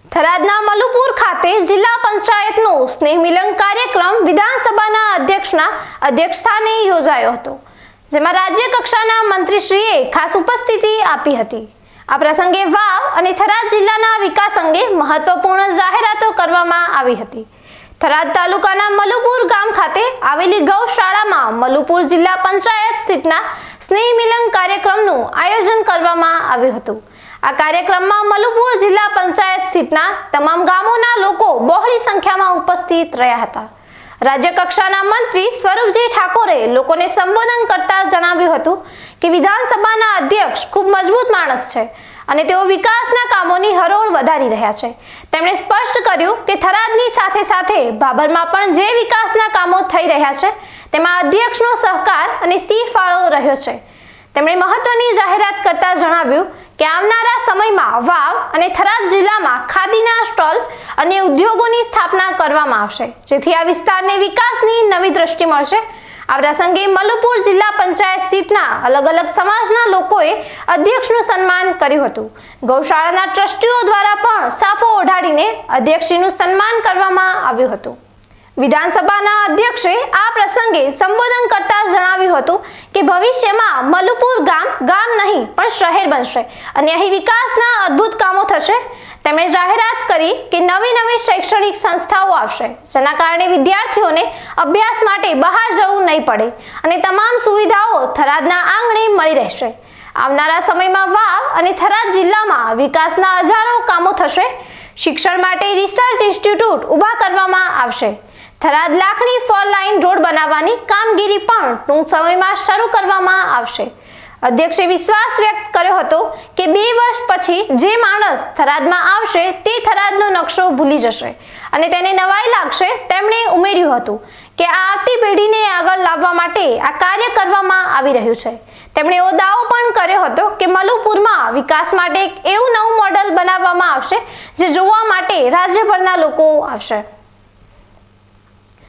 થરાદના મલુપુર ખાતે જિલ્લા પંચાયતનો સ્નેહ મિલન કાર્યક્રમ વિધાનસભાના અધ્યક્ષના અધ્યક્ષસ્થાને યોજાયો હતો, જેમાં રાજ્ય કક્ષાના મંત્રીશ્રીએ ખાસ ઉપસ્થિતિ આપી હતી। આ પ્રસંગે વાવ અને થરાદ જિલ્લાના વિકાસ અંગે મહત્વપૂર્ણ જાહેરાતો કરવામાં આવી હતી। થરાદ તાલુકાના મલુપુર ગામ ખાતે આવેલી ગૌશાળામાં મલુપુર જિલ્લા પંચાયત સીટના સ્નેહ મિલન કાર્યક્રમનું આયોજન કરવામાં આવ્યું હતું। આ કાર્યક્રમમાં મલુપુર જિલ્લા પંચાયત સીટના તમામ ગામોના લોકો બહોળી સંખ્યામાં ઉપસ્થિત રહ્યા હતા। રાજ્ય કક્ષાના મંત્રી સ્વરૂપજી ઠાકોરે લોકોને સંબોધન કરતા જણાવ્યું હતું કે વિધાનસભાના અધ્યક્ષ ખૂબ મજબૂત માણસ છે અને તેઓ વિકાસના કામોની હરોળ વધારી રહ્યા છે। તેમણે સ્પષ્ટ કર્યું કે થરાદની સાથે સાથે ભાભરમાં પણ જે વિકાસના કામો થઈ રહ્યા છે તેમાં અધ્યક્ષનો સહકાર અને સિંહ ફાળો રહ્યો છે। તેમણે મહત્વની જાહેરાત કરતા જણાવ્યું કે આવનારા સમયમાં વાવ અને થરાદ જિલ્લામાં ખાદીના સ્ટોલ અને ઉદ્યોગોની સ્થાપના કરવામાં આવશે, જેથી આ વિસ્તારને વિકાસની નવી દ્રષ્ટિ મળશે। આ પ્રસંગે મલુપુર જિલ્લા પંચાયત સીટના અલગ અલગ સમાજના લોકોએ અધ્યક્ષનું સન્માન કર્યું હતું। ગૌશાળાના ટ્રસ્ટીઓ દ્વારા પણ સાફો ઓઢાડીને અધ્યક્ષનું સન્માન કરવામાં આવ્યું હતું। વિધાનસભાના અધ્યક્ષે આ પ્રસંગે સંબોધન કરતા જણાવ્યું હતું કે ભવિષ્યમાં મલુપુર ગામ નહીં પણ શહેર બનશે અને અહીં વિકાસના અદ્ભુત કામો થશે। તેમણે જાહેરાત કરી કે નવી શૈક્ષણિક સંસ્થાઓ આવશે, જેના કારણે વિદ્યાર્થીઓને અભ્યાસ માટે બહાર જવું નહીં પડે અને તમામ સુવિધાઓ થરાદના આંગણે મળી રહેશે। આવનારા સમયમાં વાવ અને થરાદ જિલ્લામાં વિકાસના હજારો કામો થશે। શિક્ષણ માટે રિસર્ચ ઇન્સ્ટિટ્યૂટ ઊભા કરવામાં આવશે। થરાદ લાખણી 4 લાઇન રોડ બનાવવાની કામગીરી પણ ટૂંક સમયમાં શરૂ કરવામાં આવશે। અધ્યક્ષે વિશ્વાસ વ્યક્ત કર્યો હતો કે 2 વર્ષ પછી જે માણસ થરાદમાં આવશે તે થરાદનો નકશો ભૂલી જશે અને તેને નવાઈ લાગશે। તેમણે ઉમેર્યું હતું કે આ આવતી પેઢીને આગળ લાવવા માટે આ કાર્ય કરવામાં આવી રહ્યું છે। તેમણે એવો દાવો પણ કર્યો હતો કે મલુપુરમાં વિકાસ માટે એક એવું નવું મોડેલ બનાવવામાં આવશે જે જોવા માટે રાજ્યભરના લોકો આવશે।